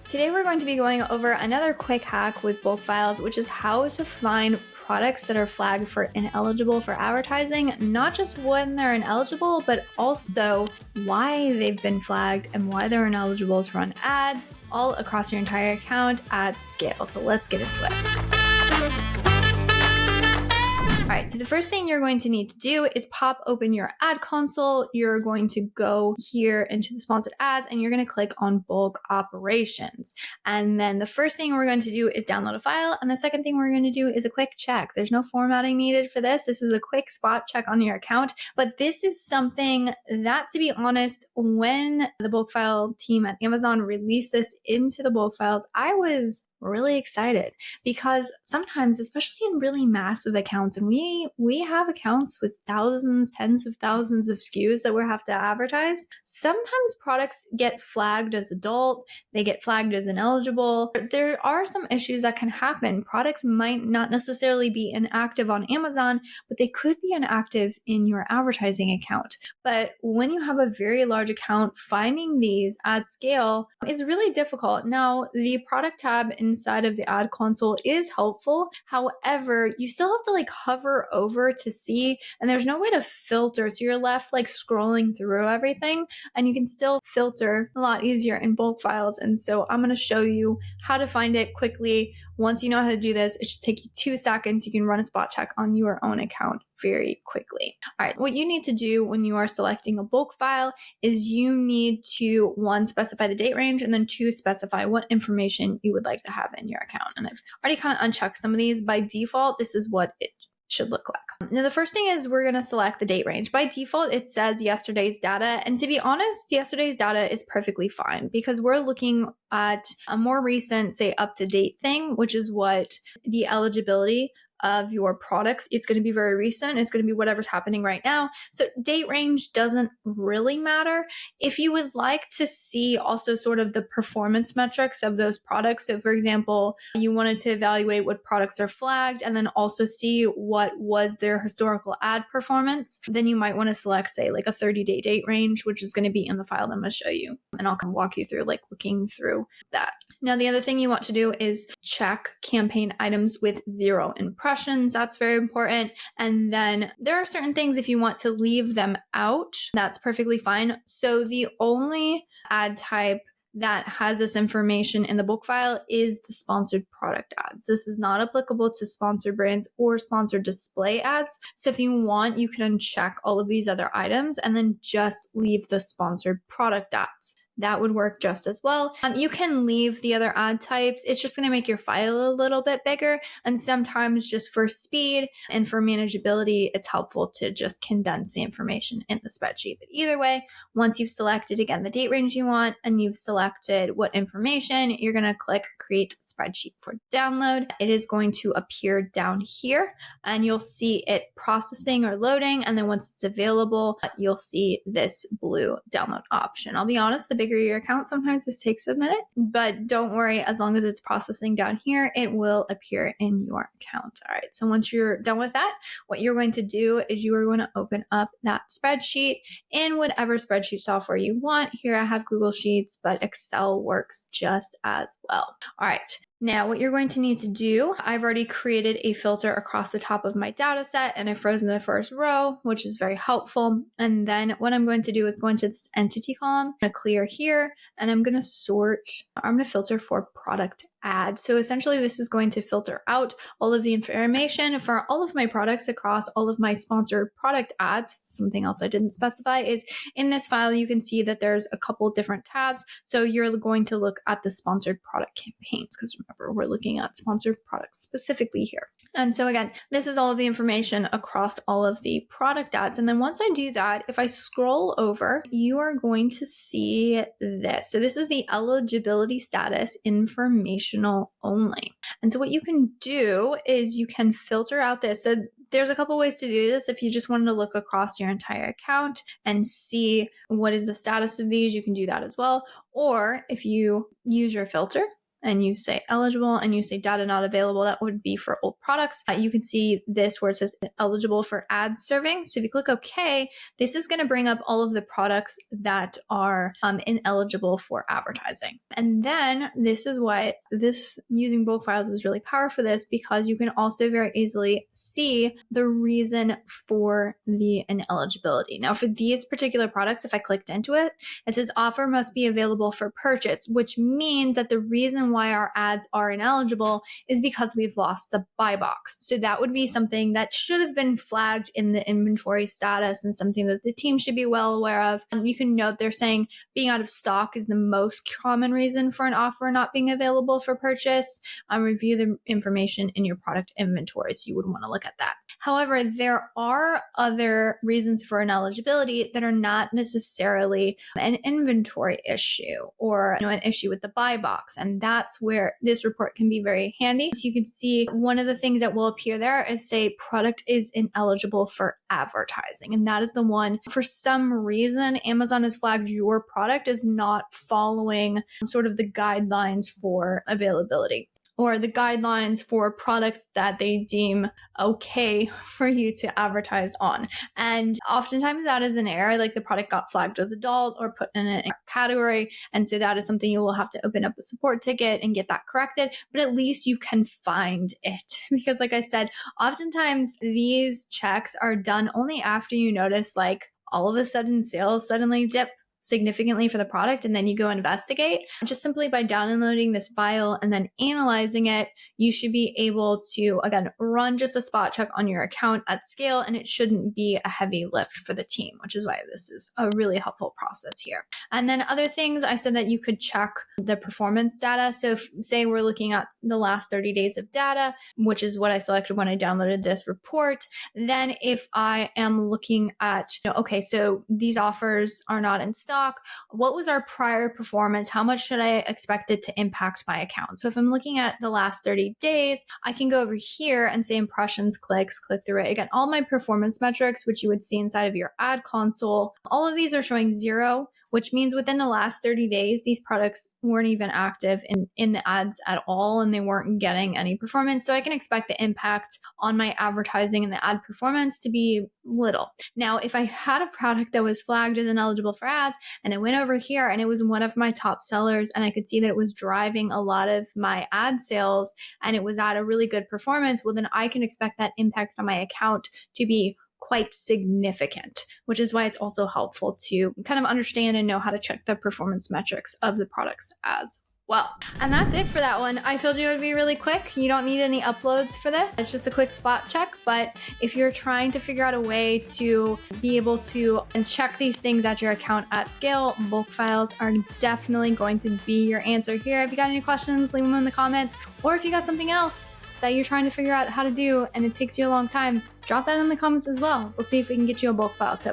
Today we're going to be going over another quick hack with bulk files, which is how to find products that are flagged for ineligible for advertising, not just when they're ineligible, but also why they've been flagged and why they're ineligible to run ads all across your entire account at scale. So let's get into it. All right, so the first thing you're going to need to do is pop open your ad console. You're going to go here into the sponsored ads and you're going to click on bulk operations. And then the first thing we're going to do is download a file. And the second thing we're going to do is a quick check. There's no formatting needed for this. This is a quick spot check on your account. But this is something that, to be honest, when the bulk file team at Amazon released this into the bulk files, I was really excited because sometimes, especially in really massive accounts, and we have accounts with thousands, tens of thousands of SKUs that we have to advertise, sometimes products get flagged as adult, they get flagged as ineligible. There are some issues that can happen. Products might not necessarily be inactive on Amazon, but they could be inactive in your advertising account. But when you have a very large account, finding these at scale is really difficult. Now, the product tab inside of the ad console is helpful. However, you still have to hover over to see, and there's no way to filter. So you're left scrolling through everything, and you can still filter a lot easier in bulk files. And so I'm going to show you how to find it quickly. Once you know how to do this, it should take you 2 seconds. You can run a spot check on your own account very quickly. All right, what you need to do when you are selecting a bulk file is you need to, 1, specify the date range, and then 2, specify what information you would like to have in your account. And I've already kind of unchecked some of these. By default, this is what it should look like. Now, the first thing is we're going to select the date range. By default, it says yesterday's data. And to be honest, yesterday's data is perfectly fine because we're looking at a more recent, say, up-to-date thing, which is what the eligibility of your products. It's going to be very recent. It's going to be whatever's happening right now. So date range doesn't really matter. If you would like to see also sort of the performance metrics of those products, so for example, you wanted to evaluate what products are flagged and then also see what was their historical ad performance, then you might want to select, say, a 30-day date range, which is going to be in the file that I'm going to show you. And I'll come walk you through looking through that. Now, the other thing you want to do is check campaign items with 0 impressions. That's very important. And then there are certain things, if you want to leave them out, that's perfectly fine. So the only ad type that has this information in the bulk file is the sponsored product ads. This is not applicable to sponsored brands or sponsored display ads. So if you want, you can uncheck all of these other items and then just leave the sponsored product ads. That would work just as well. You can leave the other ad types. It's just going to make your file a little bit bigger. And sometimes just for speed and for manageability, it's helpful to just condense the information in the spreadsheet. But either way, once you've selected, again, the date range you want, and you've selected what information, you're going to click Create Spreadsheet for Download. It is going to appear down here, and you'll see it processing or loading. And then once it's available, you'll see this blue download option. I'll be honest, the bigger your account, sometimes this takes a minute, but don't worry, as long as it's processing down here, it will appear in your account. All right, so once you're done with that, what you're going to do is you are going to open up that spreadsheet in whatever spreadsheet software you want. Here I have Google Sheets, but Excel works just as well. All right. Now, what you're going to need to do, I've already created a filter across the top of my data set and I've frozen the first row, which is very helpful. And then what I'm going to do is go into this entity column, I'm going to clear here, and I'm going to filter for product ad. So essentially, this is going to filter out all of the information for all of my products across all of my sponsored product ads. Something else I didn't specify is in this file, you can see that there's a couple different tabs. So you're going to look at the sponsored product campaigns because remember, we're looking at sponsored products specifically here. And so again, this is all of the information across all of the product ads. And then once I do that, if I scroll over, you are going to see this. So this is the eligibility status information only. And so what you can do is you can filter out this. So there's a couple ways to do this. If you just wanted to look across your entire account and see what is the status of these, you can do that as well. Or if you use your filter, and you say eligible and you say data not available, that would be for old products. You can see this where it says eligible for ad serving. So if you click OK, this is going to bring up all of the products that are ineligible for advertising. And then this is why this using bulk files is really powerful for this, because you can also very easily see the reason for the ineligibility. Now for these particular products, if I clicked into it, it says offer must be available for purchase, which means that the reason why our ads are ineligible is because we've lost the buy box. So that would be something that should have been flagged in the inventory status and something that the team should be well aware of. You can note they're saying being out of stock is the most common reason for an offer not being available for purchase. Review the information in your product inventory, so you would want to look at that. However, there are other reasons for ineligibility that are not necessarily an inventory issue or an issue with the buy box, and that's where this report can be very handy. So you can see one of the things that will appear there is say product is ineligible for advertising, and that is the one for some reason Amazon has flagged your product as not following sort of the guidelines for availability, or the guidelines for products that they deem okay for you to advertise on. And oftentimes that is an error, like the product got flagged as adult or put in an category. And so that is something you will have to open up a support ticket and get that corrected, but at least you can find it. Because like I said, oftentimes these checks are done only after you notice like all of a sudden sales suddenly dip significantly for the product, and then you go investigate. Just simply by downloading this file and then analyzing it, you should be able to, again, run just a spot check on your account at scale, and it shouldn't be a heavy lift for the team, which is why this is a really helpful process here. And then other things, I said that you could check the performance data. So if, say we're looking at the last 30 days of data, which is what I selected when I downloaded this report, then if I am looking at, okay, so these offers are not in stock, what was our prior performance? How much should I expect it to impact my account? So if I'm looking at the last 30 days, I can go over here and say impressions, clicks, click through rate. Again, all my performance metrics, which you would see inside of your ad console, all of these are showing 0, which means within the last 30 days, these products weren't even active in the ads at all, and they weren't getting any performance. So I can expect the impact on my advertising and the ad performance to be little. Now, if I had a product that was flagged as ineligible for ads, and I went over here and it was one of my top sellers, and I could see that it was driving a lot of my ad sales and it was at a really good performance, well, then I can expect that impact on my account to be quite significant, which is why it's also helpful to kind of understand and know how to check the performance metrics of the products as well. And that's it for that one. I told you it would be really quick. You don't need any uploads for this. It's just a quick spot check. But if you're trying to figure out a way to be able to check these things at your account at scale, bulk files are definitely going to be your answer here. If you got any questions, leave them in the comments. Or if you got something else that you're trying to figure out how to do and it takes you a long time, drop that in the comments as well. We'll see if we can get you a bulk file tip.